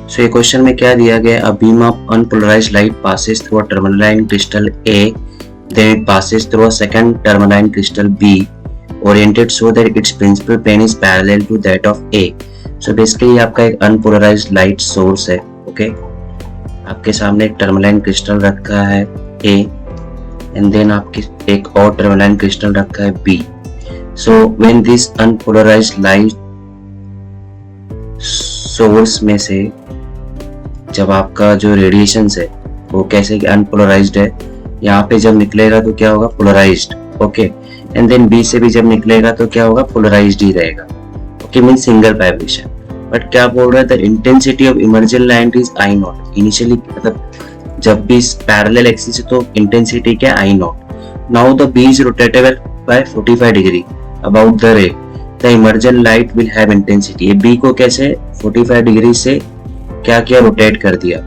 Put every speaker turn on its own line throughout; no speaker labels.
सो ये क्वेश्चन में क्या दिया गया, a beam of unpolarised light passes through a tourmaline crystal A, then it passes through a second tourmaline crystal B, oriented so that its principal plane is parallel to that of A. So basically आपका एक unpolarized light source है, okay? आपके सामने एक tourmaline crystal रखा है A, and then आपके एक और टर्मलाइन क्रिस्टल रखा है B. So when this unpolarized light source में से जब आपका जो रेडिएशंस है वो कैसे अनपोलराइज्ड है, यहाँ पे जब निकलेगा तो क्या होगा, polarized, okay, and then B से भी जब निकलेगा तो क्या होगा, पोलराइज्ड ही रहेगा, okay, mean single vibration. But क्या बोल रहा है, the intensity of emergent light is I naught. Initially मतलब जब भी पैरेलल एक्सिस है तो इंटेंसिटी क्या, I naught. Now the B is rotatable by 45 degree about the ray, the emergent light will have intensity. ये बी को कैसे 45 degree से क्या किया, रोटेट कर दिया,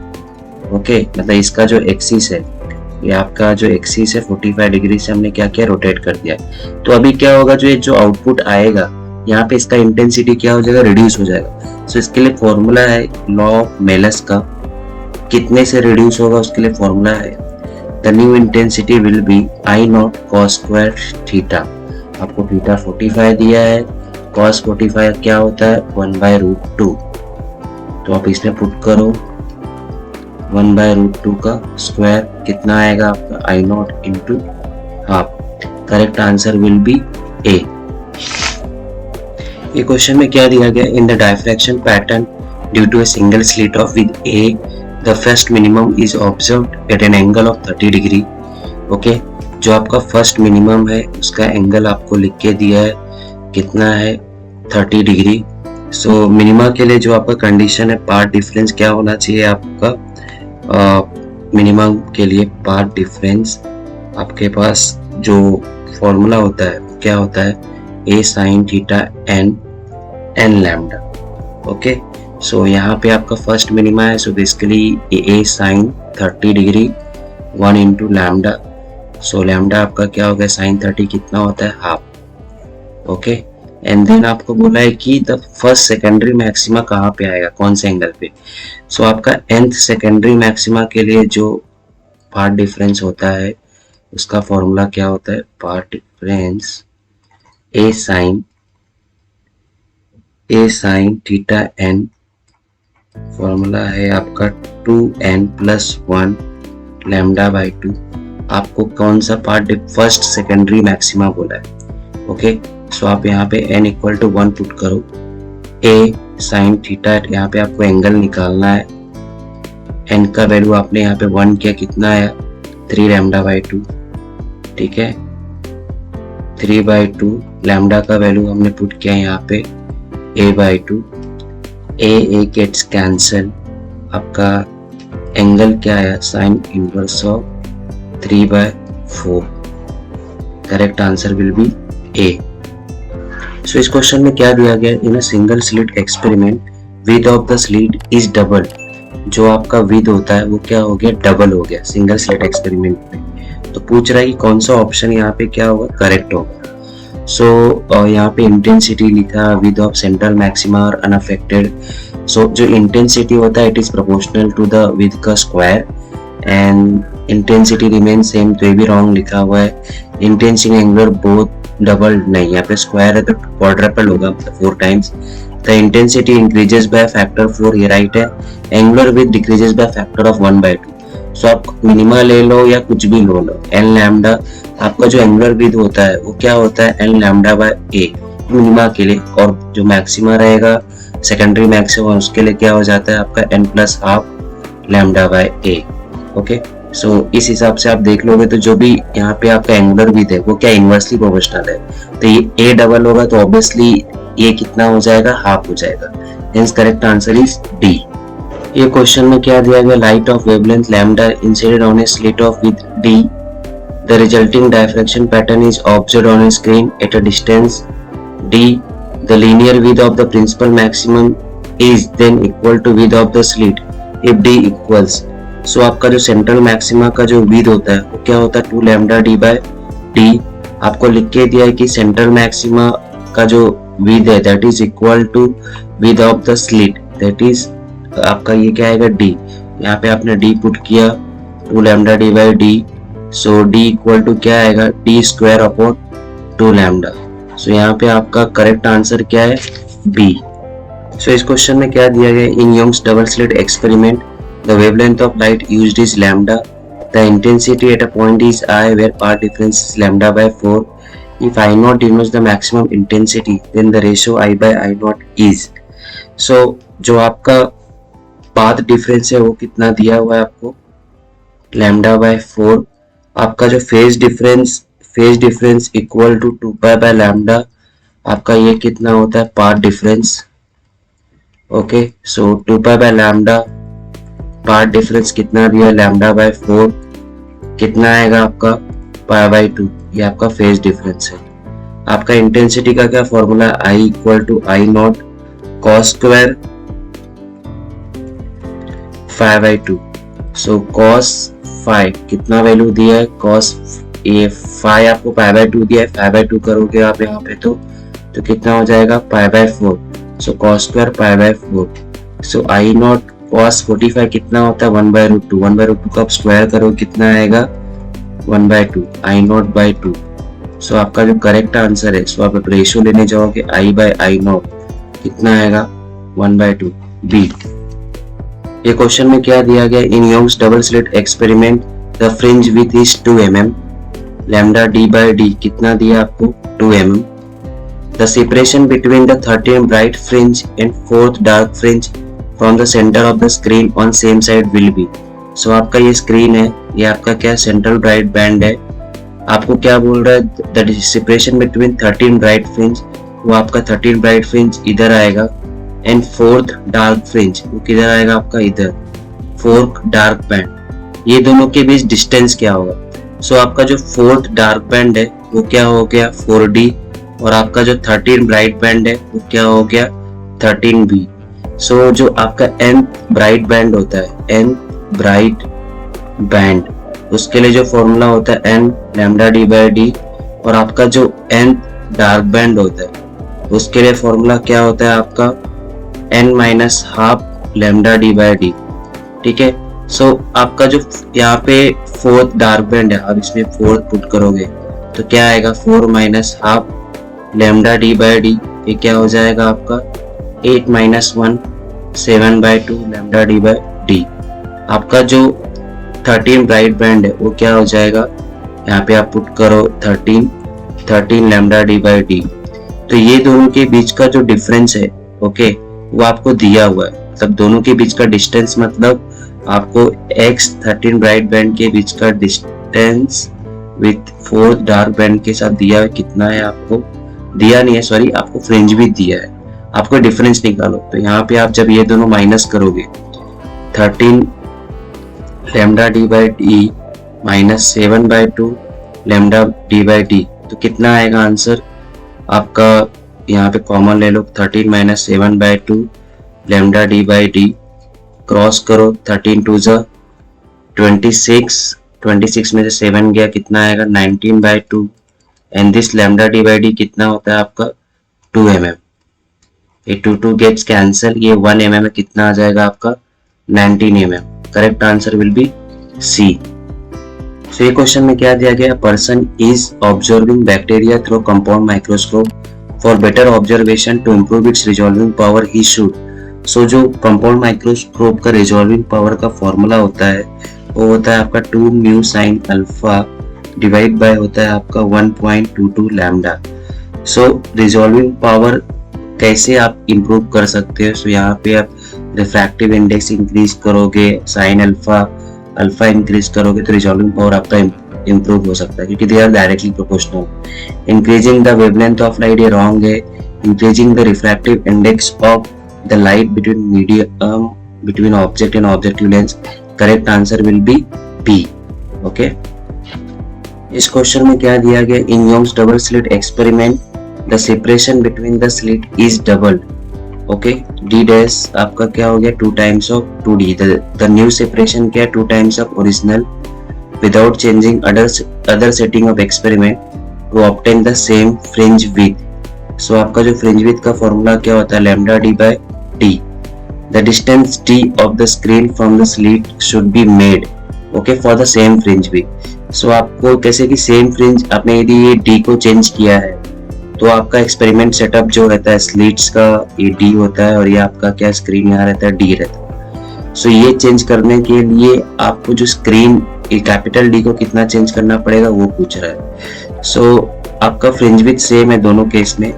ओके, मतलब इसका जो एक्सिस है, ये आपका जो एक्सिस है 45 डिग्री से हमने क्या किया, रोटेट कर दिया. तो अभी क्या होगा, जो आउटपुट आएगा यहाँ पे इसका इंटेंसिटी क्या हो जाएगा, रिड्यूस हो जाएगा. सो इसके लिए फॉर्मूला है लॉ ऑफ मेलस का, कितने से रिड्यूस होगा उसके लिए फॉर्मूला है, the new intensity will be I naught cos square theta. आपको थीटा 45 दिया है, कॉस 45 क्या होता है, 1/√2. तो आप इसमें पुट करो 1/√2 का स्क्वायर, कितना आएगा आपका, I naught into half. Correct answer will be A. ये क्वेश्चन में क्या दिया गया, in the diffraction pattern due to a single slit of width a, the first minimum is observed at an angle of 30 degree. Okay, जो आपका first minimum है उसका angle आपको लिख के दिया है, कितना है, 30 डिग्री. सो मिनिमा के लिए जो आपका कंडीशन है, पार्ट डिफरेंस क्या होना चाहिए आपका, मिनिमम के लिए पार्ट डिफरेंस आपके पास जो फॉर्मूला होता है क्या होता है, a sine theta n lambda. Okay, so यहाँ पे आपका फर्स्ट मिनिमा है, so basically a sine 30 degree 1 into lambda. So lambda आपका क्या हो गया, साइन 30 कितना होता है, हाफ. ओके, एंड देन आपको बोला है कि द फर्स्ट सेकेंडरी मैक्सिमा कहाँ पे आएगा, कौन से एंगल पे. सो आपका nth सेकेंडरी मैक्सिमा के लिए जो पार्ट डिफरेंस होता है उसका फॉर्मूला क्या होता है, पार्ट डिफरेंस ए साइन थीटा एन, फॉर्मूला है आपका 2n + 1 λ/2. आपको कौन सा पार्ट फर्स्ट सेकेंडरी मैक्सिमा बोला है, ओके. सो आप यहाँ पे n = 1 पुट करो, a साइन थीटा, यहाँ पे आपको एंगल निकालना है, n का वैल्यू आपने यहाँ पे 1 किया, कितना आया, 3 λ/2. ठीक है, 3/2 लैम्डा का वैल्यू हमने पुट किया यहाँ पे a/2. a गेट्स कैंसल, आपका एंगल क्या आया, sine inverse of 3/4. Correct answer will be A. So इस क्वेश्चन में क्या दिया गया, in a single slit experiment width of the slit is double. जो आपका विद होता है वो क्या हो गया, डबल हो गया सिंगल स्लिट एक्सपेरिमेंट में. तो पूछ रहा है कि कौन सा ऑप्शन यहाँ पे क्या होगा, करेक्ट होगा. सो यहाँ पे इंटेंसिटी लिखा विद ऑफ सेंट्रल मैक्सिमा और अनअफेक्टेड. सो जो इंटेंसिटी होता है it is proportional to the width का square, and intensity remain same, तो ये भी रॉन्ग लिखा हुआ है. इंटेंसिटी एंगुलर बोथ डबल नहीं, यहाँ पे स्क्वायर है तो क्वाड्रपल होगा, 4 times. The intensity increases by factor 4, ये राइट है. Angular with decreases by factor of 1/2. सो आप मिनिमा ले लो या कुछ भी लो, एन लैम्डा. आपका जो एंगुलर विद होता है वो क्या होता है, एन λ/a मिनिमा के लिए, और जो मैक्सिमा रहेगा सेकेंडरी मैक्सिमा उसके लिए क्या हो जाता है आपका n + हाफ λ/a. ओके, सो इस हिसाब से आप देख लोगे तो जो भी यहाँ पे आपका एंगुलर विद है वो क्या इनवर्सली प्रोपोर्शनल है. तो ये a डबल होगा तो ऑब्वियसली ये कितना हो जाएगा, हाफ हो जाएगा. Hence correct answer is D. ये क्वेश्चन में क्या दिया गया, light of wavelength lambda incident on a slit of width d, the resulting diffraction pattern is observed on a screen at a distance d, the linear width of the principal maximum is then equal to width of the slit if d equals. So आपका जो central maxima का जो with होता है वो क्या होता है, 2 λd/d. आपको लिख के दिया है कि सेंट्रल मैक्सिमा का जो विद है that is equal to width of the slit that is आपका ये क्या आएगा डी। यहाँ पे आपने डी पुट किया 2 lambda D by D, so D equal to क्या आएगा D square upon 2 lambda. So यहाँ पे आपका करेक्ट आंसर क्या है बी। सो इस क्वेश्चन में क्या दिया गया, in Young's double slit experiment the wavelength of light used is lambda, the intensity at a point is I where path difference is lambda by 4, if I naught denotes the maximum intensity then the ratio I by I naught is। so जो आपका path difference है वो कितना दिया हुआ है आपको lambda by 4। आपका जो phase difference equal to 2 pi by lambda, आपका ये कितना होता है path difference. Okay, so 2 pi by lambda, path difference कितना दिया लैम्डा बाय 4, कितना आएगा आपका पाई बाय 2, ये आपका फेज डिफरेंस है। आपका इंटेंसिटी का क्या formula, I equal to I naught cos square 5/2। So cos 5 कितना वैल्यू दिया है कॉस ए 5 आपको पाई/2 दिया है, 5/2 करोगे आप यहाँ पे तो कितना हो जाएगा पाई/4। सो कॉस स्क्वायर पाई/4। सो आई नॉट कॉस 45 कितना होता है 1/√2, 1/√2 का आप स्क्वायर करो कितना आएगा 1/2 आई नॉट बाई 2। सो आपका जो करेक्ट आंसर है, सो आप रेशियो लेने जाओगे आई बाय आई नॉट कितना आएगा 1/2 बी। ये क्वेश्चन में क्या दिया गया, in Young's double slit experiment the fringe width is 2 mm, lambda D by D कितना दिया आपको 2 mm, the separation between the 13 bright fringe and 4th dark fringe from the centre of the screen on same side will be. So आपका ये screen है, ये आपका क्या central bright band है। आपको क्या बोल रहा है the separation between 13 bright fringe, वो आपका 13 ब्राइट फ्रिंज इधर आएगा एंड 4th डार्क फ्रिंज वो किधर आएगा आपका इधर 4th डार्क बैंड, ये दोनों के बीच डिस्टेंस क्या होगा। सो आपका जो 4th डार्क बैंड है वो क्या हो गया 4D, और आपका जो 13 ब्राइट बैंड है वो क्या हो गया 13B। सो जो आपका nth ब्राइट बैंड होता है nth ब्राइट बैंड, उसके लिए जो फॉर्मूला होता है n lambda D by D, और आपका जो nth डार्क बैंड होता है उसके लिए फॉर्मूला क्या होता है आपका n minus half lambda D by D. ठीक है, सो आपका जो यहाँ पे 4th डार्क बैंड है, अब इसमें 4 पुट करोगे तो क्या आएगा 4 minus half lambda D by D, ये क्या हो जाएगा आपका 8 minus 1 7/2 lambda D by D. आपका जो 13 ब्राइट बैंड है वो क्या हो जाएगा, यहाँ पे आप पुट करो 13 लैम्डा डी बाई डी। तो ये दोनों के बीच का जो डिफरेंस है ओके वो आपको दिया हुआ है, मतलब दोनों के बीच का डिस्टेंस, मतलब आपको x 13 ब्राइट बैंड के बीच का distance with 4th dark band के साथ दिया है, कितना है आपको दिया नहीं है, सॉरी आपको फ्रिंज भी दिया है, आपको डिफरेंस निकालो। तो यहाँ पे आप जब ये दोनों माइनस करोगे 13 lambda D by D minus 7/2 lambda D by D, तो कितना आएगा आंसर आपका, यहाँ पे कॉमन ले लो 13 minus 7/2 lambda D by D, cross करो 13 2 जा 26 में से 7 गया कितना आएगा 19/2, and this lambda D by D कितना होता है आपका 2 mm। ये 2 गेट्स कैंसिल, ये 1 mm कितना आ जाएगा आपका 19 mm। Correct answer will be C. So ये क्वेश्चन में क्या दिया गया, person is observing bacteria through compound microscope for better observation to improve its resolving power he should. So जो कंपाउंड माइक्रोस्कोप का रिजॉल्विंग पावर का फॉर्मूला होता है वो होता है आपका 2 mu sine alpha divide by होता है आपका 1.22 लैम्डा। सो रिजॉल्विंग पावर कैसे आप इम्प्रूव कर सकते हो, सो यहाँ पे आप रिफ्रैक्टिव इंडेक्स इंक्रीज करोगे, साइन अल्फा इंक्रीज करोगे तो रिजॉल्विंग पावर आपका इम्प्रूव हो सकता है, क्योंकि they are directly proportional. Increasing the wavelength of light ये रॉन्ग है, increasing the refractive index of the light between object and objective lens, correct answer will be B. Okay, इस question में क्या दिया गया, in Young's double slit experiment the separation between the slit is double. Okay, D dash आपका क्या हो गया 2 times of 2d, the new separation क्या 2 times of original without changing other setting of experiment to obtain the same fringe width. So आपका जो fringe width का formula क्या होता है lambda D by D, the distance d of the screen from the slit should be made, okay, for the same fringe width. So आपको कैसे कि same fringe आपने यदि ये d को चेंज किया है तो आपका एक्सपेरिमेंट सेटअप जो रहता है स्लिट्स का ये d होता है और ये आपका क्या स्क्रीन यहाँ रहता है d रहता है. सो ये चेंज करने के लिए आपको जो स्क्रीन कैपिटल D को कितना चेंज करना पड़ेगा वो पूछ रहा है. सो आपका फ्रिंज विड्थ सेम है दोनों केस में.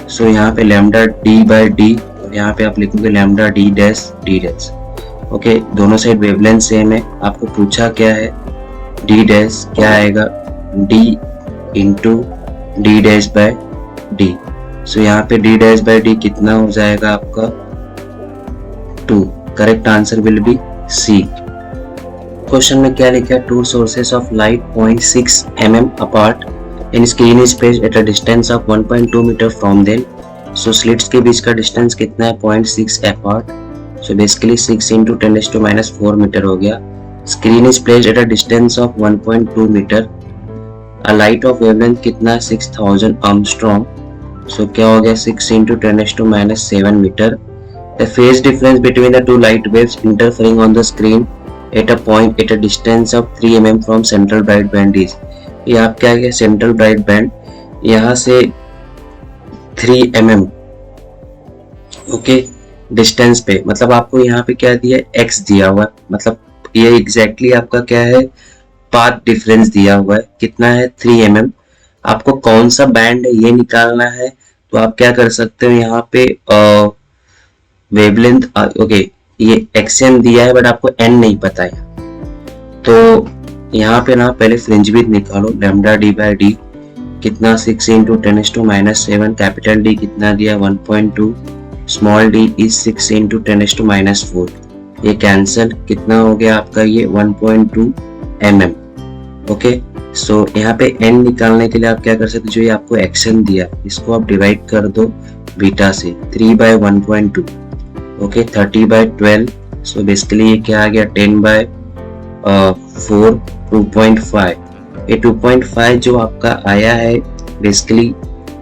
सो यहाँ पे लैम्डा d बाय d और यहाँ पे आप लिखोगे lambda d dash d dash. Okay, दोनों साइड वेवलेंथ सेम है. आपको पूछा क्या है d डैश क्या आएगा d into d dash by d. सो यहाँ पे d डैश बाय d कितना हो जाएगा आपका 2. Correct answer will be C. Question में क्या लिखा है, two sources of light 0.6 mm apart in screen is placed at a distance of 1.2 metre from them. So slits के बीच का डिस्टेंस कितना है 0.6 apart. So basically 6 into 10⁻⁴ metre हो गया. Screen is placed at a distance of 1.2 metre. A light of wavelength कितना है 6000 angstrom. So क्या हो गया 6 into 10⁻⁷ metre. The phase difference between the two light waves interfering on the screen at a point at a distance of 3 mm from central bright band is. ये आप क्या है central bright band यहाँ से 3 mm okay distance पे, मतलब आपको यहाँ पे क्या दिया x दिया हुआ है, मतलब ये एग्जैक्टली आपका क्या है पाथ डिफरेंस दिया हुआ है कितना है 3 mm. आपको कौन सा बैंड है ये निकालना है तो आप क्या कर सकते हो यहाँ पे वेवलेंथ ओके ये xn दिया है बट आपको n नहीं पता है तो यहाँ पे ना पहले फ्रिंज विड्थ निकालो. लैम्डा d बाय d कितना 6 इंटू 10⁻⁷. कैपिटल D कितना दिया 1.2. Small d is 6 into 10⁻⁴. ये कैंसल कितना हो गया आपका ये 1.2 mm. ओके, सो यहाँ पे n निकालने के लिए आप क्या कर सकते हो, जो ये आपको xn दिया इसको आप डिवाइड कर दो बीटा से 3 by 1.2. Okay 30 by 12. So basically ये क्या आ गया 10 बाय 4 2.5. ये 2.5 जो आपका आया है बेसिकली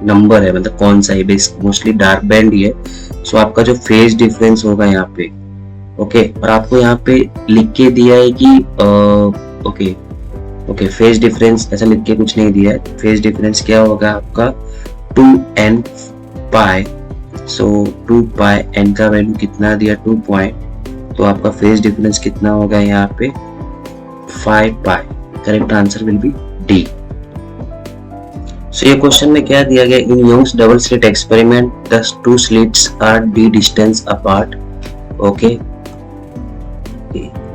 नंबर है, मतलब कौन सा है मोस्टली डार्क बैंड ही है. सो आपका जो फेज डिफरेंस होगा यहाँ पे ओके और आपको यहाँ पे लिख के दिया है कि ओके फेज डिफरेंस ऐसा लिख के कुछ नहीं दिया है. फेज डिफरेंस क्या होगा आपका 2n पाई. सो 2 पाई n का वैल्यू कितना दिया 2 पॉइंट, तो आपका फेज डिफरेंस कितना होगा यहाँ पे 5 pi. Correct answer will be D. So ये क्वेश्चन में क्या दिया गया, in Young's double slit experiment the two slits are d distance apart. Okay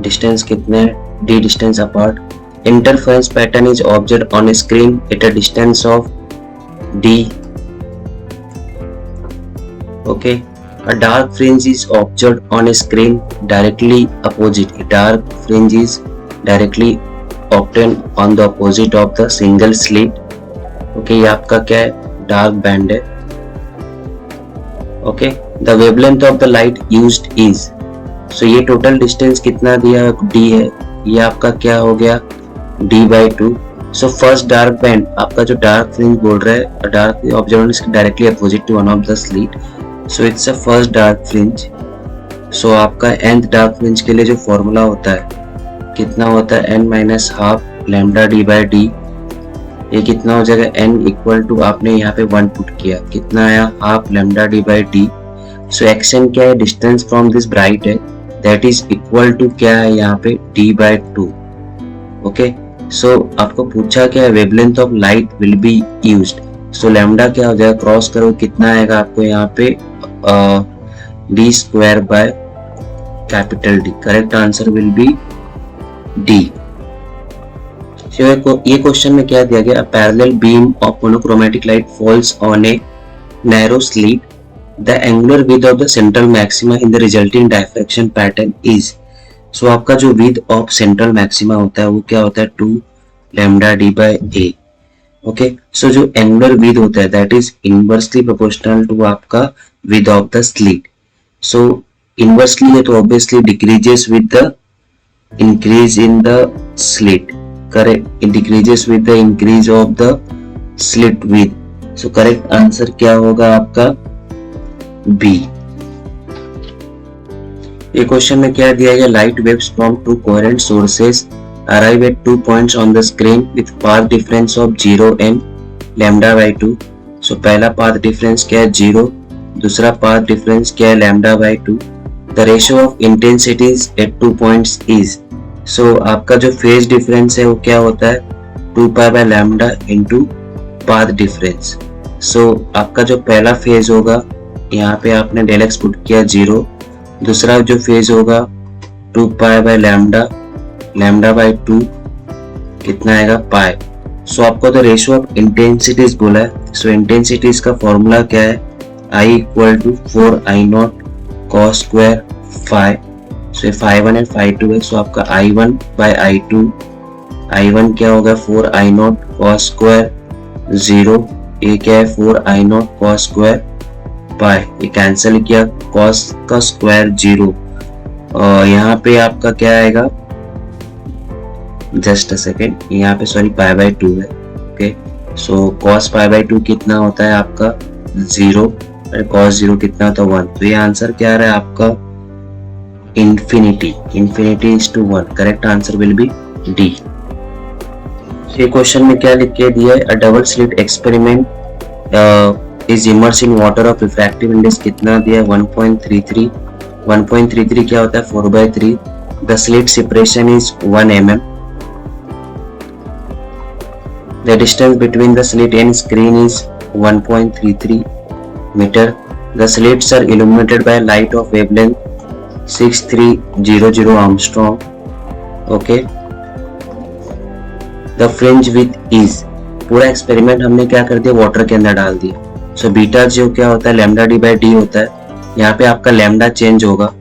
distance कितने d distance apart. Interference pattern is observed on screen at a distance of d. Okay, a dark fringe is observed on a screen directly opposite. A dark fringe is directly obtained on the opposite of the single slit. Okay, ये आपका क्या है dark band है. Okay, the wavelength of the light used is. So ये total distance कितना दिया d है, ये आपका क्या हो गया d by 2. So first dark band आपका जो डार्क फ्रिंज बोल रहा है dark observe is directly opposite to one of the slit. So it's a first dark fringe. So आपका nth डार्क फ्रिंज के लिए जो फॉर्मूला होता है कितना होता है n minus half lambda d by d. ये कितना हो जाएगा n इक्वल टू आपने यहाँ पे 1 पुट किया कितना आया half lambda d by d. So xn क्या है डिस्टेंस फ्रॉम दिस ब्राइट है दैट इज इक्वल टू क्या है यहाँ पे d बाय 2. ओके, सो आपको पूछा क्या है wavelength of light will be used. So lambda क्या हो जाएगा क्रॉस करो कितना आएगा आपको यहाँ पे d square by capital D. Correct answer will be D. ये क्वेश्चन में क्या दिया गया, parallel beam of monochromatic light falls on a narrow slit. The angular width of the central maxima in the resulting diffraction pattern is. So आपका जो width of central maxima होता है वो क्या होता है 2 lambda d by a. Okay, so जो angular width होता है that is inversely proportional to आपका width of the slit. So inversely है तो obviously decreases with the increase in the slit. Correct, it decreases with the increase of the slit width. So correct answer क्या होगा आपका B. ये question में क्या दिया गया, light waves from to coherent sources arrive at 2 points on the screen with path difference of 0 and lambda by 2. So पहला path difference क्या है 0, दूसरा path difference क्या है lambda by 2. The ratio of intensities at 2 points is, so आपका जो phase difference है वो क्या होता है 2 pi by lambda into path difference. So आपका जो पहला phase होगा यहाँ पे आपने del x पुट किया 0, दूसरा जो phase होगा 2 pi by lambda by 2 कितना आएगा पाई. सो आपको तो रेशियो ऑफ इंटेंसिटीज बोला है. सो इंटेंसिटीज का फॉर्मूला क्या है, I equal to 4I0 cos square phi. So ये phi1 है phi2 है. सो आपका I1 by I2, I1 क्या होगा 4I0 cos स्क्वायर 0, ये क्या है 4I0 cos स्क्वायर पाई. ये कैंसिल किया, cos का स्क्वायर 0 और यहाँ पे आपका क्या आएगा, जस्ट अ सेकेंड, यहाँ पे सॉरी पाई बाई 2 है. Okay, so cos pi by 2 कितना होता है आपका 0 और cos 0 कितना होता है 1. तो ये आंसर क्या आ रहा है आपका infinity. Infinity is to 1. Correct answer will be D. ये क्वेश्चन में क्या लिख के दिया है, a double slit experiment is immerse in water of refractive index कितना दिया है 1.33. 1.33 क्या होता है 4/3. The slit separation is 1 mm. The distance between the slit and screen is 1.33 meter. The slits are illuminated by light of wavelength 6300 Armstrong. Okay. The fringe width is, पूरा experiment हमने क्या कर दिया वाटर के अंदर डाल दिया. सो बीटा जो क्या होता है लैम्डा डी बाई डी होता है. यहाँ पे आपका लैम्डा चेंज होगा.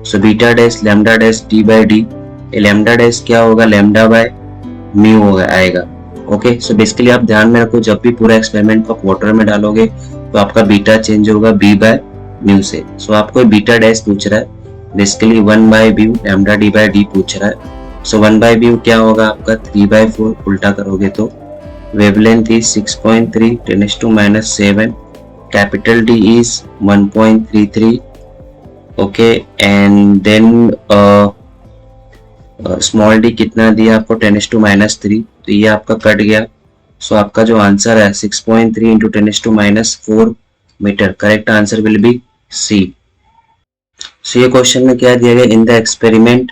So beta dash lambda dash D by D. Lambda dash क्या होगा लैम्डा बाय म्यू होगा आएगा. ओके, सो बेसिकली आप ध्यान में रखो जब भी पूरा एक्सपेरिमेंट को वाटर में डालोगे तो आपका बीटा चेंज होगा बी बाय म्यू से. सो आपको बीटा डैश पूछ रहा है, basically 1 by mu lambda D by D पूछ रहा है. सो 1 बाय म्यू क्या होगा आपका 3/4, उल्टा करोगे तो wavelength is 6.3 10⁻⁷. Capital D is 1.33. Okay, and then small D कितना दिया आपको 10⁻3. तो ये आपका कट गया. सो आपका जो आंसर है 6.3 into 10⁻⁴ metre. Correct answer will be C. So ये क्वेश्चन में क्या दिया गया, in the experiment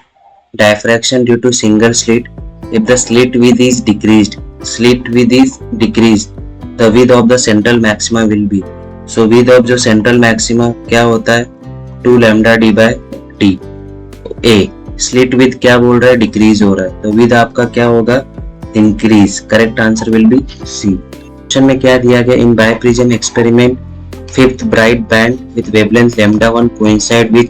diffraction due to single slit, if the slit width is decreased, slit width is decreased, the width of the central maxima will be. So width of जो central maxima क्या होता है 2 lambda D by T. A slit width क्या बोल रहा है decrease हो रहा है, तो विड्थ आपका क्या होगा increase. Correct answer will be C. Question में क्या दिया गया, in biprism experiment 5th bright band with wavelength λ1 coincide with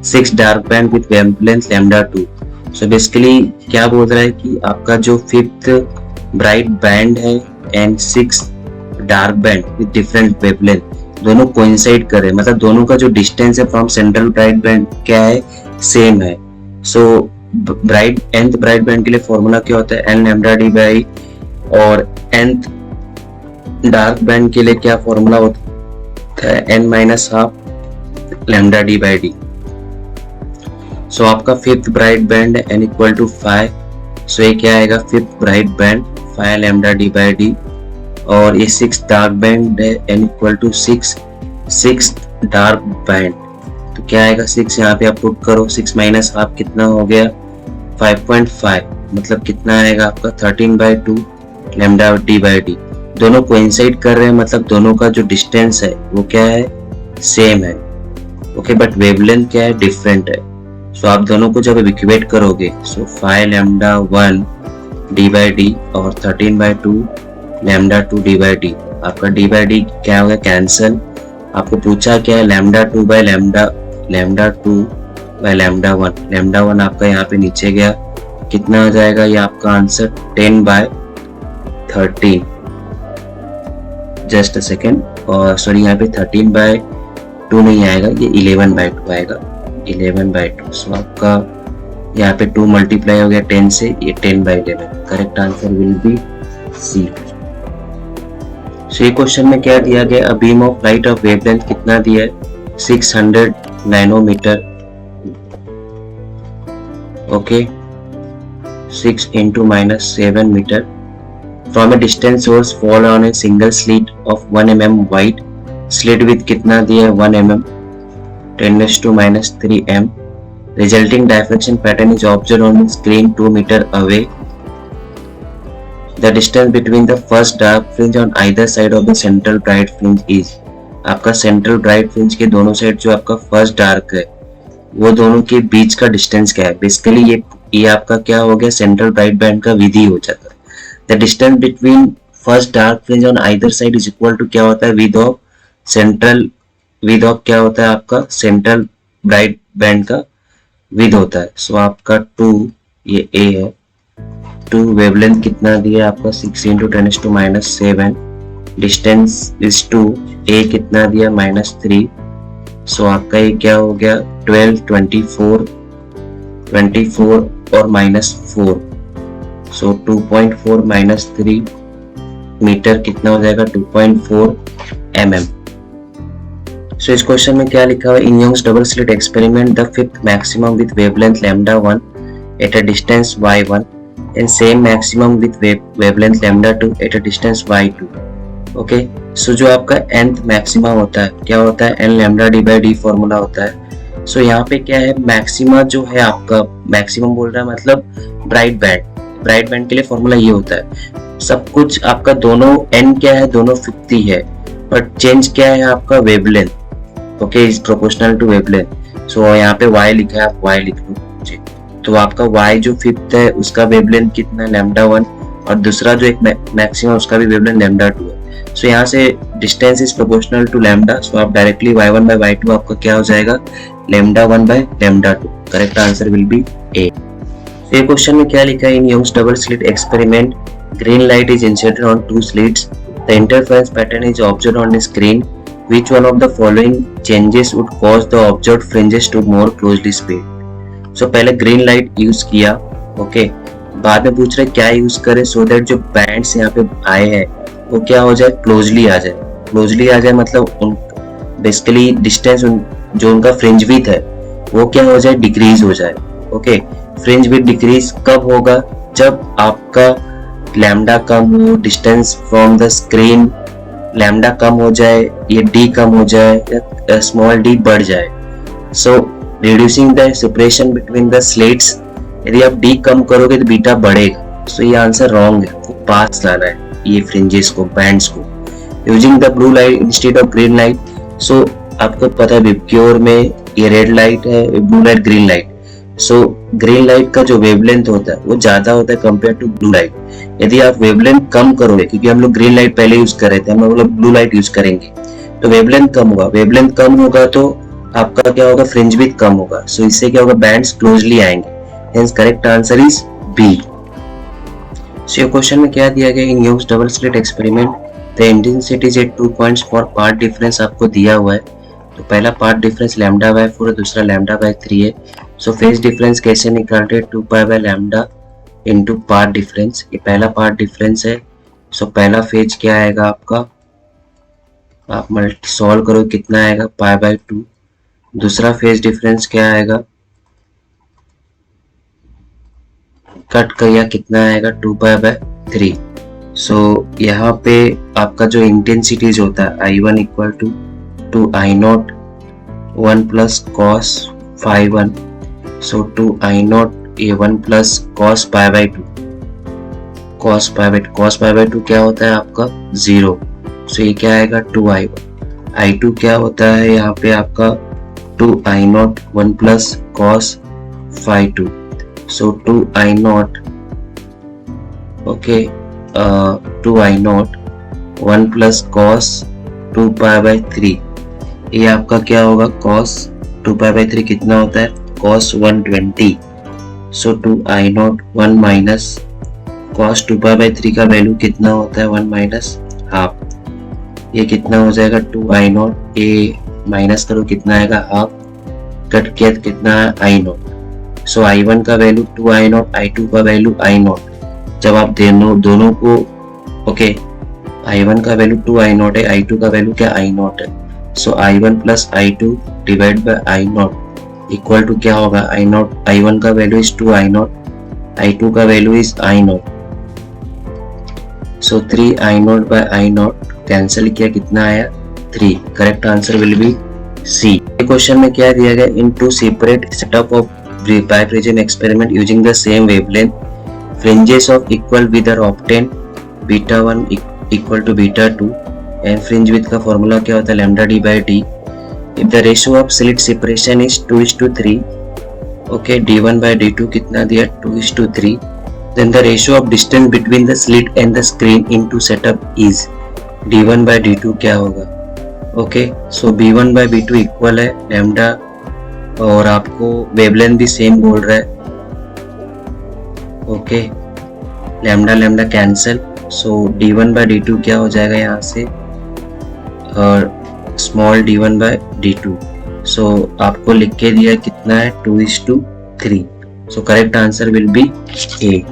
6 dark band with wavelength λ2. So basically क्या बोल रहा है कि आपका जो 5th ब्राइट बैंड है and 6 dark band with different wavelength दोनों कोइंसाइड कर रहे हैं, मतलब दोनों का जो डिस्टेंस है फ्रॉम सेंट्रल ब्राइट बैंड क्या है सेम है. सो nth ब्राइट बैंड के लिए फॉर्मूला क्या होता है n लैम्डा डी बाई, और nth डार्क बैंड के लिए क्या फॉर्मूला होता है n-½ lambda D by D. So आपका 5th ब्राइट बैंड है n इक्वल टू 5. सो ये क्या आएगा 5th bright band 5 lambda D by D, और ये 6 डार्क बैंड है n equal to 6 dark band. तो क्या आएगा 6 यहाँ पे आप पुट करो, 6 - कितना हो गया 5.5, मतलब कितना आएगा आपका 13/2 लैम्डा डी बाई डी. दोनों कोइंसाइड कर रहे हैं, मतलब दोनों का जो डिस्टेंस है वो क्या है सेम है. ओके, बट वेवलेंथ क्या है डिफरेंट है. सो आप दोनों को जब इक्वेट करोगे, सो 5 λ1 डी बाई डी और 13/2 λ2 डी बाई डी. आपका डी बाई डी क्या होगा कैंसिल. आपको पूछा क्या है λ2 बाई λ2 बाई λ1. λ1 आपका यहाँ पे नीचे गया, कितना हो जाएगा ये आपका आंसर 10/13. जस्ट अ सेकेंड, और सॉरी यहाँ पे 13/2 नहीं आएगा, ये 11/2 आएगा, 11/2. सो आपका यहाँ पे 2 मल्टीप्लाई हो गया 10 से, ये 10/11. Correct answer will be C. So ये क्वेश्चन में क्या दिया गया, a beam of light of wavelength कितना दिया है 600 nanometre okay, 6 into minus 7 meter from a distance source fall on a single slit of 1 mm wide. Slit width कितना दिया है 1 mm, 10 to minus 3 m. Resulting diffraction pattern is observed on the screen 2 meter away. The distance between the first dark fringe on either side of the central bright fringe is. आपका central bright fringe के दोनों side जो आपका first dark है वो दोनों के बीच का डिस्टेंस क्या है. बेसिकली ये आपका क्या हो गया, सेंट्रल ब्राइट बैंड का विधि हो जाता है. The distance between first dark fringe on either side is equal to क्या होता है, width of central, width of क्या होता है आपका सेंट्रल ब्राइट बैंड का विद होता है. सो आपका 2 ये ए है, 2 वेवलेंथ कितना दिया आपका 6 into 10 to minus 7, distance is 2, ए कितना दिया -3. सो आपका ये क्या हो गया 12, 24 और -4. सो 2.4 -3 मीटर कितना हो जाएगा 2.4 mm. सो इस क्वेश्चन में क्या लिखा हुआ है, in Young's double slit experiment the fifth maximum with wavelength λ1 at a distance y1 and same maximum with wavelength λ2 at a distance y2. Okay, so जो आपका nth मैक्सिमा होता है क्या होता है, n lambda D by D formula होता है. So यहाँ पे क्या है, मैक्सिमा जो है आपका, मैक्सिमम बोल रहा है मतलब ब्राइट बैंड के लिए फॉर्मूला ये होता है. सब कुछ आपका दोनों n क्या है, दोनों 50 है, बट चेंज क्या है आपका wavelength. Okay, is proportional to wavelength. So यहाँ पे y लिखा है, आप y लिख लो. तो आपका y जो फिफ्थ है उसका वेवलेंथ कितना है λ1, और दूसरा जो एक मैक्सिमम उसका भी वेवलेंथ λ2 है. सो यहाँ से distance is proportional to lambda. So आप डायरेक्टली y1 by y2 आपका क्या हो जाएगा λ1 by λ2. Correct answer will be A. ये क्वेश्चन में क्या लिखा है, in Young's double slit experiment green light is inserted on 2 slits. The interference pattern is observed on the screen. Which one of the following changes would cause the observed fringes to more closely spaced? So पहले green light use किया, okay, बाद में पूछ रहे क्या use करें so that जो bands यहाँ पे आए हैं वो क्या हो जाए, क्लोजली आ जाए. क्लोजली आ जाए मतलब उन बेसिकली डिस्टेंस जो उनका फ्रिंज विड्थ है वो क्या हो जाए, डिक्रीज हो जाए. ओके, फ्रिंज विड्थ डिक्रीज कब होगा, जब आपका लैम्डा कम हो, distance from the screen lambda कम हो जाए, ये डी कम हो जाए या स्मॉल डी बढ़ जाए. So reducing the separation between the slits, यदि आप डी कम करोगे तो बीटा बढ़ेगा. सो ये आंसर रॉन्ग है, आपको पास लाना है ये फ्रिंजेस को, बैंड्स को. Using the blue light instead of green light. So आपको पता है विबग्योर में ये रेड लाइट है, blue light, green light. So green light का जो वेवलेंथ होता है वो ज्यादा होता है कंपेयर टू ब्लू लाइट. यदि आप वेवलेंथ कम करोगे, क्योंकि हम लोग ग्रीन लाइट पहले यूज कर रहे थे, हम लोग ब्लू लाइट यूज करेंगे, तो वेवलेंथ कम होगा. वेवलेंथ कम होगा तो आपका क्या होगा, फ्रिंज विड्थ कम होगा. सो इससे क्या होगा, बैंड्स क्लोजली आएंगे. Hence correct answer is B. So ये क्वेश्चन में क्या दिया गया, in used double slit experiment the intensities at 2 points for path difference आपको दिया हुआ है. तो पहला पार्ट डिफरेंस λ/4 है, दूसरा λ/3 है. सो फेज डिफरेंस कैसे निकालते हैं, 2π/λ इनटू पार्ट डिफरेंस. ये पहला पार्ट डिफरेंस है. सो पहला फेज क्या आएगा आपका, आप मल्टी सॉल्व करो कितना आएगा π/2. दूसरा फेज डिफरेंस क्या आएगा, कट किया कितना आएगा 2π/3. सो यहाँ पे आपका जो इंटेंसिटीज होता है I1 equal to 2I0 1 plus cos phi1. So 2I0 A1 plus cos π/2. cos π/2 क्या होता है आपका 0. सो ये क्या आएगा 2I1. I2 क्या होता है यहाँ पे आपका 2I0 1 प्लस cos phi2. सो 2I0 okay 2I0 1 plus cos 2π/3. ये आपका क्या होगा, cos 2π/3 कितना होता है, cos 120. सो 2I0 1 माइनस cos 2π/3 का वैल्यू कितना होता है, 1 माइनस हाफ. ये कितना हो जाएगा 2I0, ये माइनस करो कितना आएगा हाफ, कट किया कितना है I0. सो I1 का वैल्यू 2I0, I2 का वैल्यू I0. जब आप दोनों को ओके, I1 का वैल्यू 2I0 है, I2 का वैल्यू क्या I0 है. So I1 plus I2 divide by I0 equal to क्या होगा, आई नॉट, I1 का value is 2 I naught, I2 का value is I naught, so 3 I not by I naught cancel किया, कितना आया 3। Correct answer will be C. Question में क्या दिया गया, in two separate setup of biprism experiment using the same wavelength, fringes of equal width are obtain, beta 1 equal to beta 2 and fringe width का formula क्या होता है, lambda D by D. If the ratio of slit separation is 2:3, okay, d1 by d2 कितना दिया 2:3, then the ratio of distance between the slit and the screen into setup is d1 by d2 क्या होगा, okay, so b1 by b2 equal है lambda, और आपको wavelength भी same बोल रहा है, okay, lambda lambda cancel, so d1 by d2 क्या हो जाएगा यहाँ से, और स्मॉल d1 by d2, सो आपको लिख के दिया कितना है 2:3, so correct answer will be A.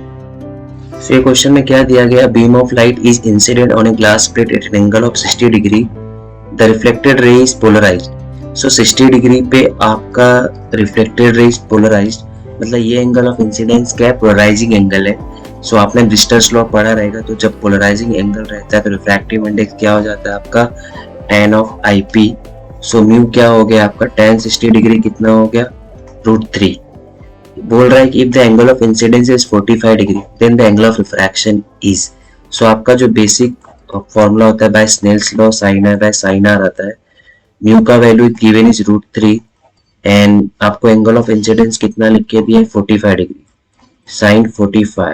So question में क्या दिया गया, beam of light is incident on a glass plate at an angle of 60 degree, the reflected ray is polarized. So 60 degree पे आपका रिफ्लेक्टेड रे इज पोलराइज्ड, मतलब ये angle of incidence क्या है, पोलराइजिंग एंगल है। सो आपने डिस्टर्स लॉ पढ़ा रहेगा, तो जब पोलराइजिंग एंगल रहता है तो रिफ्रैक्टिव इंडेक्स क्या हो जाता है आपका tan of IP। So mu क्या हो गया आपका tan 60 डिग्री कितना हो गया √3। बोल रहा है कि if the angle of incidence is 45 degree then the angle of refraction is. So आपका जो बेसिक फॉर्मूला होता है by Snell's law, sin r by sin r आता है, म्यू का वैल्यू गिवन इज √3 एंड आपको एंगल ऑफ इंसिडेंस कितना लिख के दिया है 45 डिग्री, sin 45,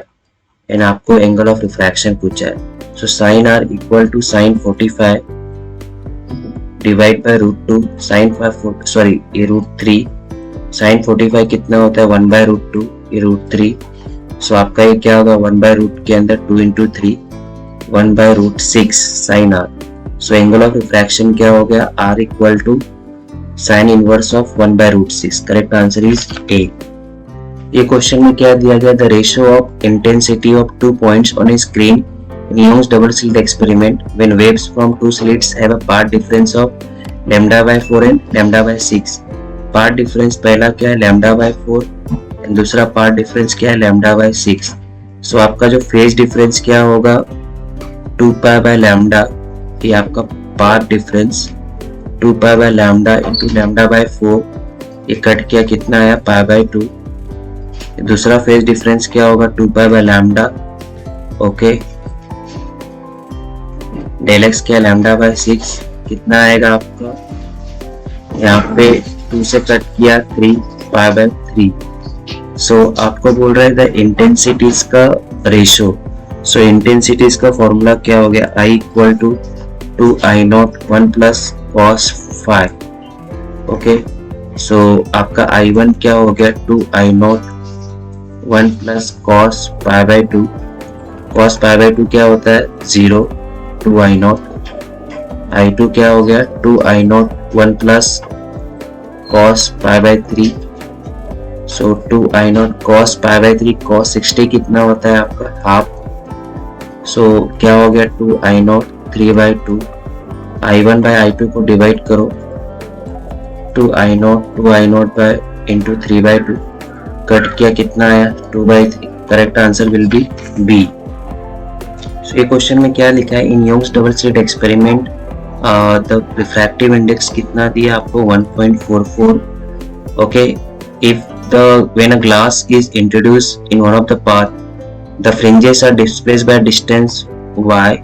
एंड आपको एंगल ऑफ रिफ्रैक्शन पूछा है। So sin r equal to sin 45 divide by √2 sin 5 sorry ये √3, sin 45 कितना होता है 1 बाय √2 ये √3, सो आपका ये क्या होगा 1 बाय रूट के अंदर 2 into 3 1 by √6 sin r। So angle of refraction क्या हो गया r equal to sine inverse of 1 by √6। Correct answer is A. ये क्वेश्चन में क्या दिया गया, the ratio of intensity of 2 points on a screen in Young's double slit experiment when waves from 2 slits have a path difference of lambda by 4 and lambda by 6। Path difference पहला क्या है lambda by 4 and दूसरा path difference क्या है lambda by 6। सो आपका जो phase difference क्या होगा 2 पाई बाय लैम्डा, ये आपका path difference 2 pi by lambda into lambda by 4, ये कट किया कितना आया पाई बाय 2। दूसरा फेज डिफरेंस क्या होगा 2 pi by lambda, okay, del X क्या लैम्डा बाय 6 कितना आएगा आपका, यहाँ पे 2 से कट किया 3 पाई बाय 3। सो आपको बोल रहा है द इंटेंसिटीज का रेशो। सो इंटेंसिटीज का फॉर्मूला क्या हो गया I equal to 2 I not 1 plus cos 5, okay, so आपका I1 क्या हो गया 2 I not 1 plus cos pi by 2, cos pi by 2 क्या होता है 0 2 I नॉट, I2 क्या हो गया 2 I not 1 plus cos pi bye 3, so 2 I not cos pi bye 3, cos 60 कितना होता है आपका हाफ, सो क्या हो गया 2 I not 3 by 2, I1 bye I2 को डिवाइड करो 2 I not by into 3 by 2, cut किया कितना आया 2 by 3। Correct answer will be B. So ये क्वेश्चन में क्या लिखा है, in Young's double slit experiment the refractive index कितना दिया आपको 1.44, okay, if the when a glass is introduced in one of the path the fringes are displaced by distance y,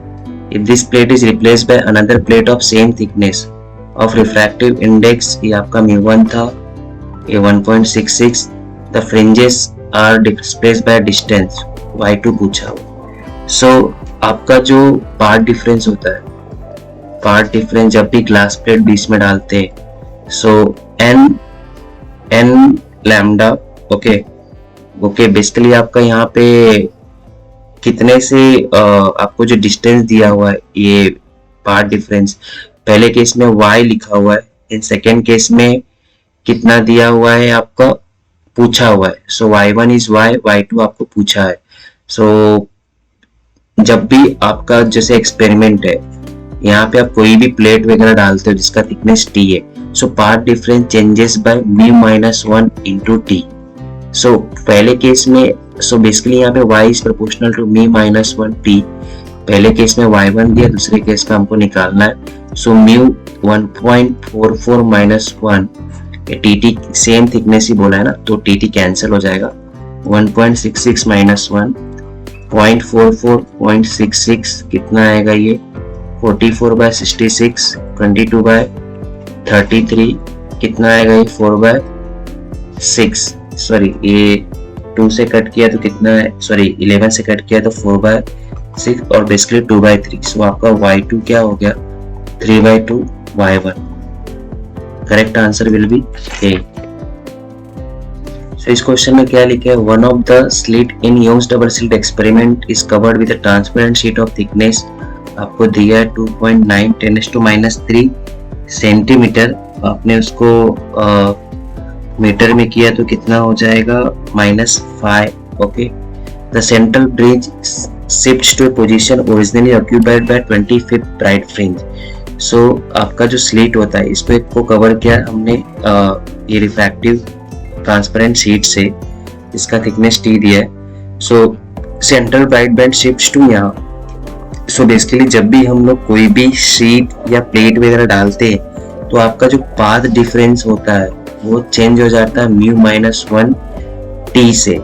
if this plate is replaced by another plate of same thickness of refractive index, ये आपका μ1 था, ये 1.66, the fringes are displaced by distance y2 पूछा हुआ। सो आपका जो path difference होता है, पार्ट डिफरेंस जब भी ग्लास प्लेट बीच में डालते हैं, सो n लैम्डा, ओके, बेसिकली आपका यहाँ पे कितने से आपको जो डिस्टेंस दिया हुआ है ये पार्ट डिफरेंस, पहले केस में y लिखा हुआ है, इन सेकेंड केस में कितना दिया हुआ है आपका पूछा हुआ है। सो y1 इज y, y2 आपको पूछा है। सो जब भी आपका जैसे एक्सपेरिमेंट है, यहाँ पे आप कोई भी प्लेट वगैरह डालते हो जिसका थिकनेस t है, so path difference changes by mu minus 1 into t. So पहले केस में बेसिकली यहाँ पे y is proportional to mu minus 1 t. पहले केस में y1 दिया, दूसरे केस में हमको निकालना है। So mu 1.44 minus 1, t same thickness ही बोला है ना, तो टी कैंसिल हो जाएगा। 1.66 माइनस 1, 0.44, कितना आएगा ये 44/66, 22/33, कितना आएगा ये 4/6, सॉरी ये 2 से कट किया तो कितना है, सॉरी 11 से कट किया तो 4/6 और बेसिकली 2/3। सो आपका y2 क्या हो गया 3/2 y1। Correct answer will be A. So इस क्वेश्चन में क्या लिखा है, one of the slit in Young's double slit experiment is covered with a transparent sheet of thickness. आपको दिया है 2.9 10⁻³ सेंटीमीटर। आपने उसको मीटर में किया तो कितना हो जाएगा -5। Okay, the central bridge shifts to position originally occupied by 25th bright fringe. So आपका जो स्लिट होता है इसको एक को कवर किया हमने ये रिफ्रैक्टिव ट्रांसपेरेंट शीट से, इसका थिकनेस t दिया है। So central bright band shifts to यहाँ। सो बेसिकली जब भी हम लोग कोई भी शीट या प्लेट वगैरह डालते हैं तो आपका जो पाथ डिफरेंस होता है वो चेंज हो जाता है म्यू माइनस 1 टी से।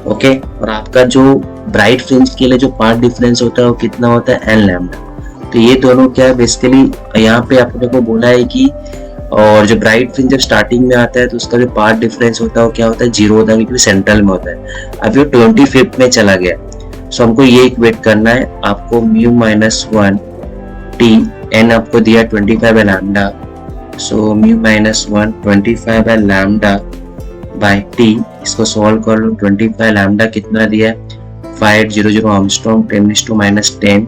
ओके, और आपका जो ब्राइट फ्रिंज के लिए जो पाथ डिफरेंस होता है वो कितना होता है एन लैम्डा। तो ये दोनों क्या है, बेसिकली यहाँ पे आपने को बोला है कि और जो ब्राइट फ्रिंज जब स्टार्टिंग में आता है तो उसका जो पाथ डिफरेंस होता है वो क्या होता है 0 होता है, क्योंकि सेंट्रल में होता है। अब ये 25th में चला गया। सो हमको ये इक्वेट करना है, आपको म्यू माइनस 1 टी, एन आपको दिया 25 lambda. So mu minus 1 25 lambda by T, इसको सॉल्व कर लो। 25 लैम्डा कितना दिया है 500 आर्मस्ट्रॉन्ग 10⁻10।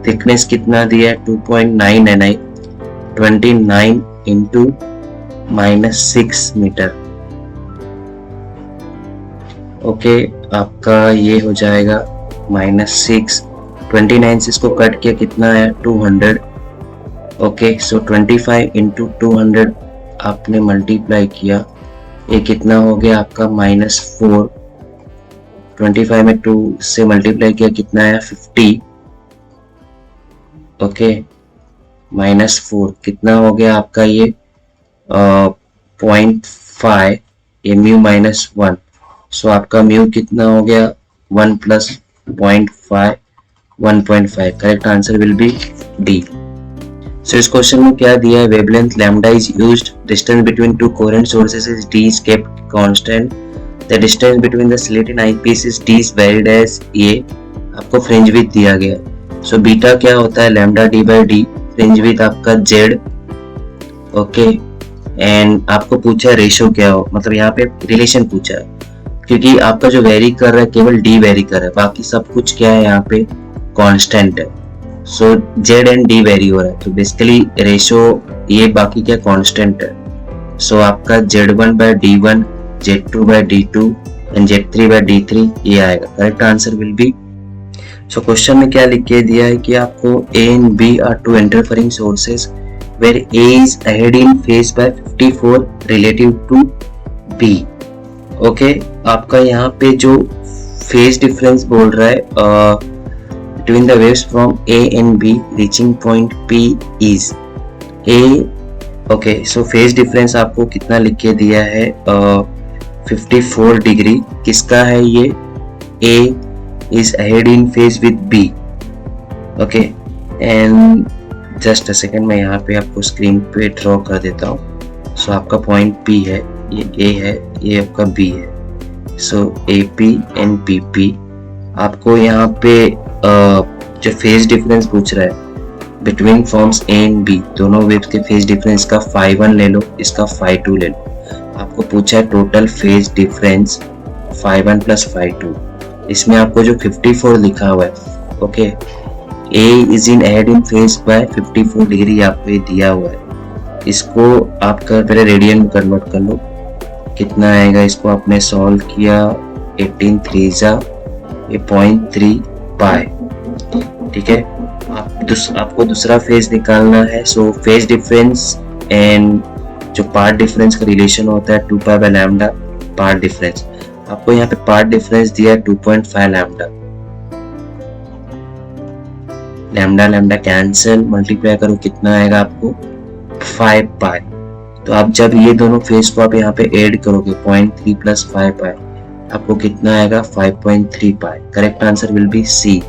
थिकनेस कितना दिया है 2.9 ni, 29 इंटू -6 मीटर। ओके, आपका ये हो जाएगा -6, 29 से इसको कट किया कितना है 200। ओके, सो 25 इंटू 200 आपने मल्टीप्लाई किया, ये कितना हो गया आपका -4। 25 में 2 से मल्टीप्लाई किया कितना है 50। ओके, -4 कितना हो गया आपका ये 0.5, ये म्यू माइनस 1। सो आपका म्यू कितना हो गया 1 + 0.5 1.5। Correct answer will be D. So इस क्वेश्चन में क्या दिया है, wavelength lambda is used, distance between two coherent sources is d is kept constant, the distance between the slit and eyepiece is d is varied as a। आपको fringe width दिया गया है। So beta क्या होता है lambda d/d, fringe width आपका z। Okay, and आपको पूछा है रेशो क्या हो, मतलब यहाँ पे रिलेशन पूछा है, क्योंकि आपका जो वेरी कर रहा है केवल d वेरी कर रहा है, बाकी सब कुछ क्या है यहाँ पे कांस्टेंट है। सो z एंड d वेरी हो रहा है, तो बेसिकली रेशो ये बाकी क्या कांस्टेंट है। सो आपका z1/d1, z2/d2 एंड z3/d3 ये आएगा। Correct answer will be. So question में क्या लिख के दिया है कि आपको a and b are two interfering sources where a is ahead in phase by 54 relative to b। Okay, आपका यहाँ पे जो फेज डिफरेंस बोल रहा है between the waves from a and b reaching point p is a। Okay, so phase difference आपको कितना लिख के दिया है 54 डिग्री। किसका है ये, a is ahead in phase with b। Okay, and just a second मैं यहाँ पे आपको स्क्रीन पे ड्रॉ कर देता हूँ। सो आपका पॉइंट p है, ये a है, ये आपका b है। सो AP एंड PP आपको यहाँ पे जो फेज डिफरेंस पूछ रहा है between forms A and B, दोनों वेव्स के फेज डिफरेंस का φ1 ले लो, इसका φ2 ले लो। आपको पूछा है टोटल फेज डिफरेंस φ1 + φ2। इसमें आपको जो 54 लिखा हुआ है, okay, A is in head in phase by 54 degree आपको ये दिया हुआ है। इसको आपका पहले रेडियन में कन्वर्ट कर लो, कितना आएगा, इसको आपने सॉल्व किया 18 3 ये 0.3 पाई। ठीक है, आपको दूसरा फेज निकालना है। सो फेज डिफरेंस एंड जो पार्ट डिफरेंस का रिलेशन होता है 2 pi by lambda part difference. आपको यहाँ पे पार्ट डिफरेंस दिया है 2.5 lambda. Lambda lambda cancel, multiply करो कितना आएगा आपको 5 पाई। तो आप जब ये दोनों फेस को आप यहाँ पे ऐड करोगे 0.3 प्लस 5 पाई, आपको कितना आएगा 5.3 pi. Correct answer will be C.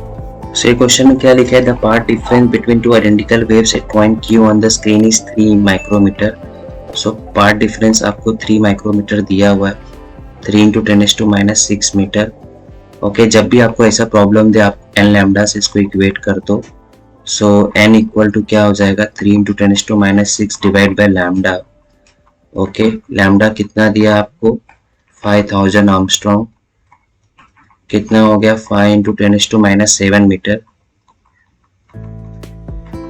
So ये क्वेश्चन में क्या लिखा है, the part difference between two identical waves at point Q on the screen is 3 micrometer. So part difference आपको 3 माइक्रोमीटर दिया हुआ है, 3 × 10⁻⁶ मीटर। ओके, जब भी आपको ऐसा प्रॉब्लम दे आप n लैम्डा से इसको इक्वेट कर दो। सो n इक्वल टू क्या हो जाएगा 3 × 10⁻⁶ divide by lambda. Okay, lambda कितना दिया आपको 5000 आर्मस्ट्रॉन्ग, कितना हो गया 5 × 10⁻⁷ मीटर।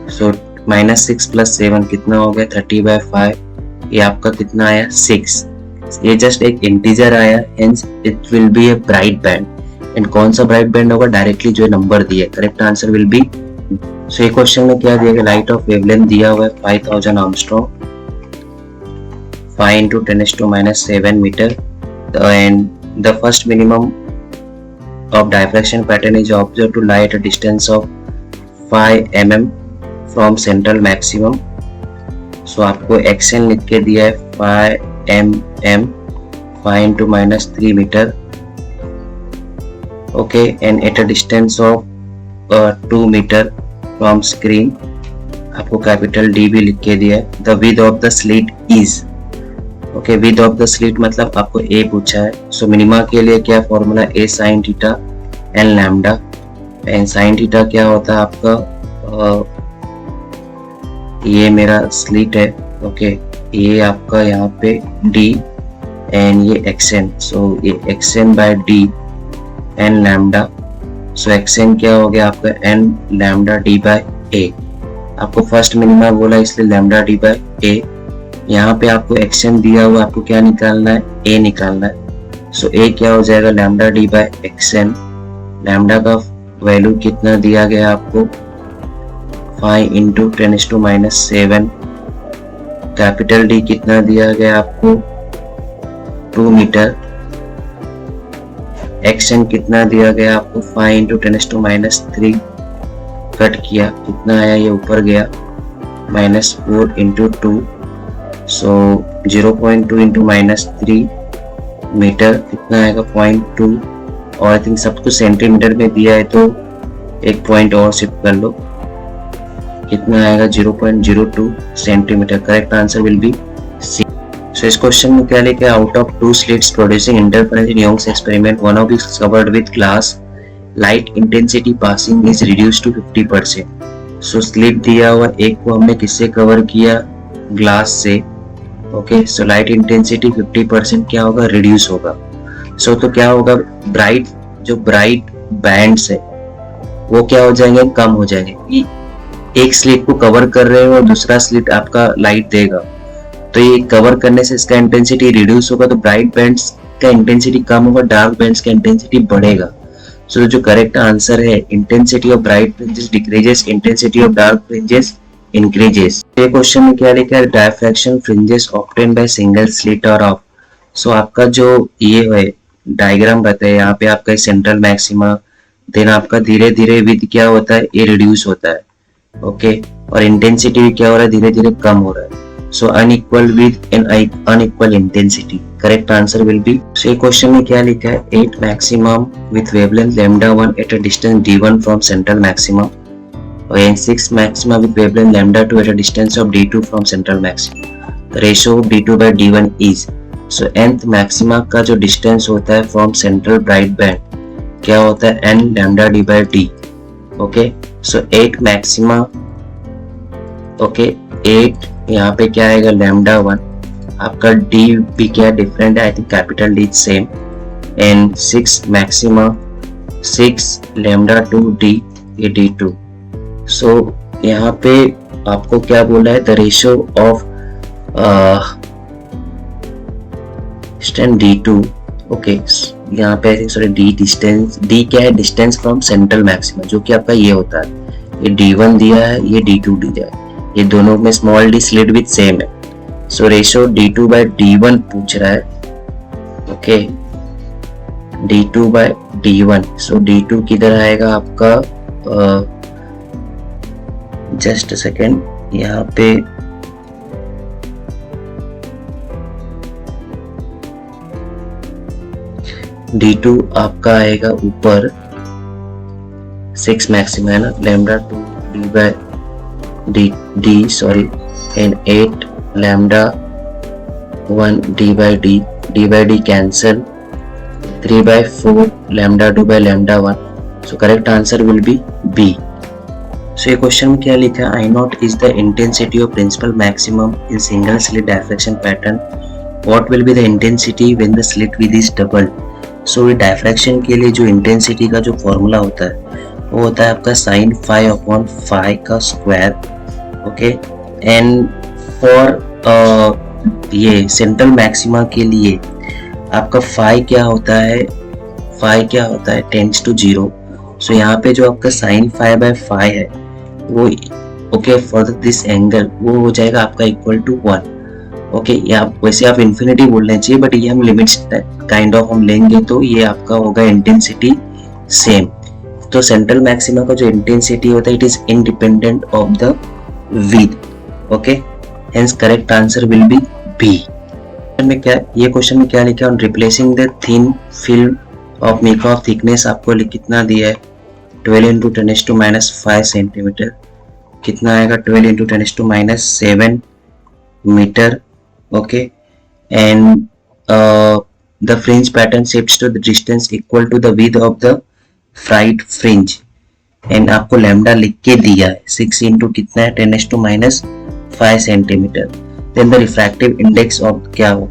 सो -6 + 7 कितना हो गया 30/5। ये आपका कितना आया 6। ये जस्ट एक इंटीजर आया, hence it will be a bright band. And कौन सा ब्राइट बैंड होगा, डायरेक्टली जो नंबर दिया है। Correct answer will be. So ये क्वेश्चन में क्या दिया गया, लाइट ऑफ वेवलेंथ दिया हुआ है 5000 angstrom, 5 × 10⁻⁷ metre. And the first minimum of diffraction pattern is observed to lie at a distance of 5 mm from central maximum. So आपको xn लिख के दिया है 5 mm 5 × -3 metre. Okay, and at a distance of 2 metre from screen, आपको capital D भी लिख के दिया है। The width of the slit is, okay, with of the slit मतलब आपको ए पूछा है। सो मिनिमा के लिए क्या formula, a sine theta n lambda. N sine theta क्या होता है आपका, ये मेरा स्लिट है। ओके, ये आपका यहाँ पे डी एन ये एक्सएन। सो ये xn by d n lambda. So xn क्या हो गया आपका n lambda D by a. आपको फर्स्ट मिनिमा बोला इसलिए लैम्डा डी बाय ए। यहाँ पे आपको एक्सएन दिया हुआ, आपको क्या निकालना है, ए निकालना है। सो ए क्या हो जाएगा lambda D by X N. Lambda का वैल्यू कितना दिया गया आपको 5 × 10⁻⁷। कैपिटल डी कितना दिया गया आपको 2 मीटर। एक्सएन कितना दिया गया आपको 5 × 10⁻3। कट किया कितना आया, ये ऊपर गया -4 × 2। सो 0.2 × -3 मीटर कितना आएगा 0.2। और आई थिंक सब कुछ सेंटीमीटर में दिया है, तो एक पॉइंट और शिफ्ट कर लो, कितना आएगा 0.02 centimeter. Correct answer will be C. So इस क्वेश्चन में क्या लिखा है, out of 2 slits producing interference in Young's experiment, one of is covered with glass, light intensity passing is reduced to 50%. So slit दिया हुआ, एक को हमने किससे कवर किया, ग्लास से। ओके, सो लाइट इंटेंसिटी 50% क्या होगा, रिड्यूस होगा। सो तो क्या होगा, ब्राइट जो ब्राइट बैंड्स है वो क्या हो जाएंगे, कम हो जाएंगे। एक स्लिट को कवर कर रहे हो और दूसरा स्लिट आपका लाइट देगा, तो ये कवर करने से इसका इंटेंसिटी रिड्यूस होगा, तो ब्राइट बैंड्स का इंटेंसिटी कम होगा, डार्क बैंड्स का इंटेंसिटी बढ़ेगा। सो जो करेक्ट आंसर है, intensity of bright fringes decreases, intensity of dark fringes increases. ये क्वेश्चन में क्या लिखा है, diffraction fringes obtained by single slit और ऑफ। सो आपका जो ये है डायग्राम बताए, यहाँ पे आपका सेंट्रल मैक्सिमा, देन आपका धीरे धीरे विद क्या होता है, ये रिड्यूस होता है। ओके, और इंटेंसिटी क्या हो रहा है, धीरे धीरे कम हो रहा है। So unequal with and unequal intensity. Correct answer will be. So ये क्वेश्चन में क्या लिखा है, 8 maximum with wavelength λ1 at a distance d1 from central maximum, and 6 maxima with wavelength λ2 at a distance of d2 from central maximum. The ratio of d2 by d1 is, so nth maxima का जो distance होता है from central bright band क्या होता है, n lambda d by d. Okay, so 8 maxima, okay 8 यहाँ पे क्या आएगा λ1, आपका d भी क्या डिफरेंट है, I think capital d same, and 6 maxima 6 λ2 d ये d2. सो यहाँ पे आपको क्या बोला है, the ratio of d2। Okay, यहाँ पे सॉरी d डिस्टेंस, d क्या है, डिस्टेंस फ्रॉम सेंट्रल मैक्सिमा, जो कि आपका ये होता है, ये d1 दिया है, ये d2 दिया है, ये दोनों में small d slit with same है। सो रेशियो d2/d1 पूछ रहा है. Okay, d2/d1. सो d2 किधर आएगा आपका, जस्ट सेकेंड, यहाँ पे d2 आपका आएगा ऊपर 6 मैक्सिमा है ना, lambda 2 d sorry and 8 lambda 1 d/d cancel, 3/4 lambda 2 by lambda 1. So correct answer will be B. So ये क्वेश्चन में क्या लिखा है, I0 is the intensity of principal maximum in single slit diffraction pattern. What will be the intensity when the slit width is double? सो ये diffraction के लिए जो intensity का जो फॉर्मूला होता है वो होता है आपका sin phi upon phi का स्क्वायर. ओके, एंड फॉर ये सेंट्रल मैक्सिमा के लिए आपका phi क्या होता है, phi क्या होता है टेंड्स टू 0. सो यहाँ पे जो आपका sin phi by phi है वो ओके फॉर दिस एंगल वो हो जाएगा आपका इक्वल टू 1. ओके, या वैसे आप इन्फिनिटी बोलना चाहिए बट ये हम लिमिट्स काइंड ऑफ हम लेंगे तो ये आपका होगा इंटेंसिटी सेम. तो सेंट्रल मैक्सिमा का जो इंटेंसिटी होता है it is independent of the width. Okay, hence correct answer will be B. में क्या, ये क्वेश्चन में क्या लिखा है, on replacing the thin film of makeup thickness आपको कितना दिया है 12 × 10⁻⁵ सेंटीमीटर. कितना आएगा 12 × 10⁻7 metre. Okay, and the fringe pattern shifts to the distance equal to the width of the fried fringe. And आपको लैम्डा लिख के दिया है 6 इंटू कितना है 10⁻⁵ centimetre. Then the refractive index of क्या हो.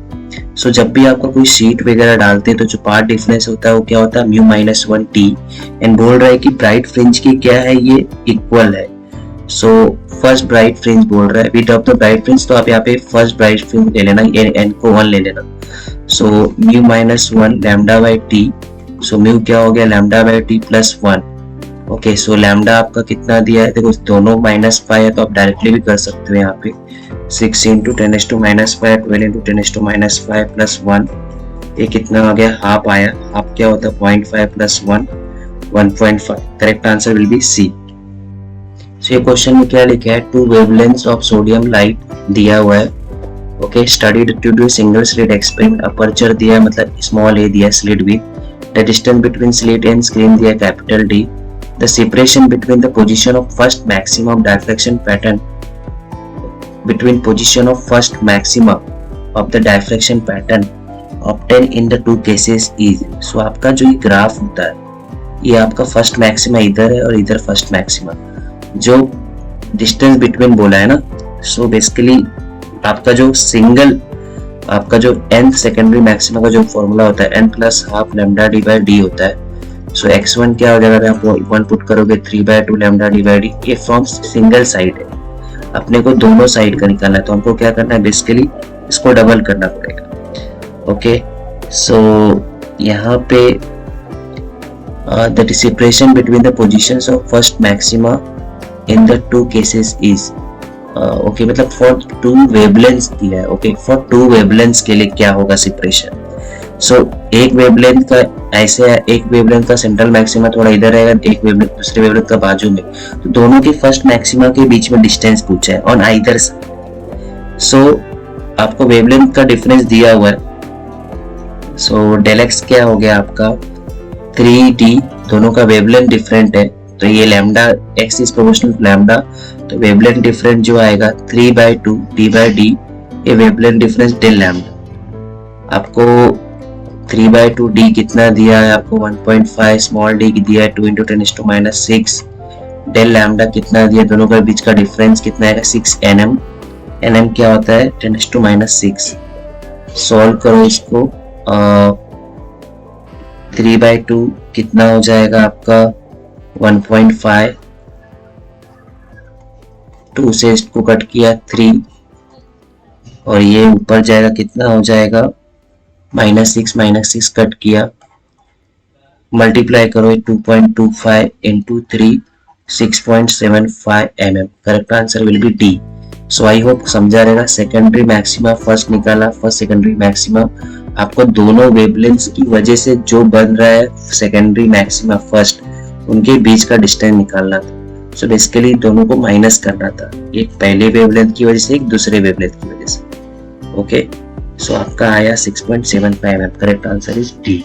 सो जब भी आपका कोई शीट वगैरह डालते हैं तो जो पार्ट डिफरेंस होता है वो क्या होता है μ-1t. एंड बोल रहा है कि ब्राइट फ्रिंज की क्या है ये इक्वल है. सो फर्स्ट ब्राइट फ्रिंज बोल रहा है width of the bright fringe, तो आप यहाँ पे फर्स्ट ब्राइट फ्रिंज ले लेना, एन को 1 ले लेना. So μ-1 lambda by t. So mu क्या हो गया lambda by t plus 1. Okay, so lambda आपका कितना दिया है, देखो दोनों -π है तो आप डायरेक्टली भी कर सकते हो यहाँ पे 6 × 10⁻⁵ 12 × 10⁻⁵ प्लस 1. ये कितना आ गया हाफ आया. हाफ क्या होता है 0.5 plus 1 1.5. Correct answer will be C. So ये क्वेश्चन में क्या लिखा है, 2 वेवलेंथ्स ऑफ सोडियम लाइट दिया हुआ है. Okay, studied to do single slit experiment. Aperture दिया है मतलब स्मॉल ए दिया, slit with. The distance between slit and screen दिया capital D. The separation between the position of first maxima of diffraction pattern between position of first maxima of the diffraction pattern obtained in the two cases is. so आपका जो ये graph होता है ये आपका first maxima इधर है और इधर फर्स्ट मैक्सिमा, जो डिस्टेंस बिटवीन बोला है ना. सो बेसिकली आपका जो सिंगल आपका जो nth सेकेंडरी मैक्सिमा का जो फॉर्मूला होता है n plus half lambda D by D होता है. सो x1 क्या हो जाएगा, आप 1 पुट करोगे 3/2 लैम्डा डी बाई डी. ये फ्रॉम सिंगल साइड है, अपने को दोनों साइड का निकालना है तो हमको क्या करना है बेसिकली इसको डबल करना पड़ेगा. ओके, सो यहाँ पे the separation between the positions of first maxima in the two cases is. Okay, मतलब फॉर 2 वेवलेंथ्स दिया है. ओके, फॉर 2 वेवलेंथ्स के लिए क्या होगा सेपरेशन. सो एक वेवलेंथ का ऐसे है, एक वेवलेंथ का सेंट्रल मैक्सिमा थोड़ा इधर रहेगा, एक वेवलेंथ दूसरे वेवलेंथ का बाजू में. तो दोनों के फर्स्ट मैक्सिमा के बीच में डिस्टेंस पूछा है ऑन आइदर साइड. सो आपको वेवलेंथ का डिफरेंस दिया हुआ है. सो डेल एक्स क्या हो गया आपका 3d. दोनों का वेवलेंथ डिफरेंट है तो ये lambda X is proportional to lambda, तो वेवलेंथ डिफरेंस जो आएगा 3/2 d/d. ये वेवलेंथ डिफरेंस डेल लैम्डा. आपको 3/2 d कितना दिया है आपको 1.5, स्मॉल d दिया है 2 × 10⁻⁶. डेल लैम्डा कितना दिया, दोनों का बीच का डिफरेंस कितना है 6 nm. nm क्या होता है 10⁻⁶. सॉल्व करो इसको. 3/2 कितना हो जाएगा आपका 1.5. 2 से इसको कट किया 3 और ये ऊपर जाएगा कितना हो जाएगा -6 कट किया, मल्टीप्लाई करो 2.25 × 3 6.75 mm. Correct answer will be D. So I hope समझा रहेगा। सेकेंडरी मैक्सिमा फर्स्ट निकाला, फर्स्ट सेकेंडरी मैक्सिमा, आपको दोनों वेवलेंथ्स की वजह से जो बन रहा है सेकेंडरी मैक्सिमा फर्स्ट, उनके बीच का डिस्टेंस निकालना था। सो बेसिकली दोनों को माइनस करना था, एक पहले वेवलेंथ की वजह से, एक दूसरे वेवलेंथ की वजह से। ओके, सो आपका आया 6.75 mm। Correct answer is D.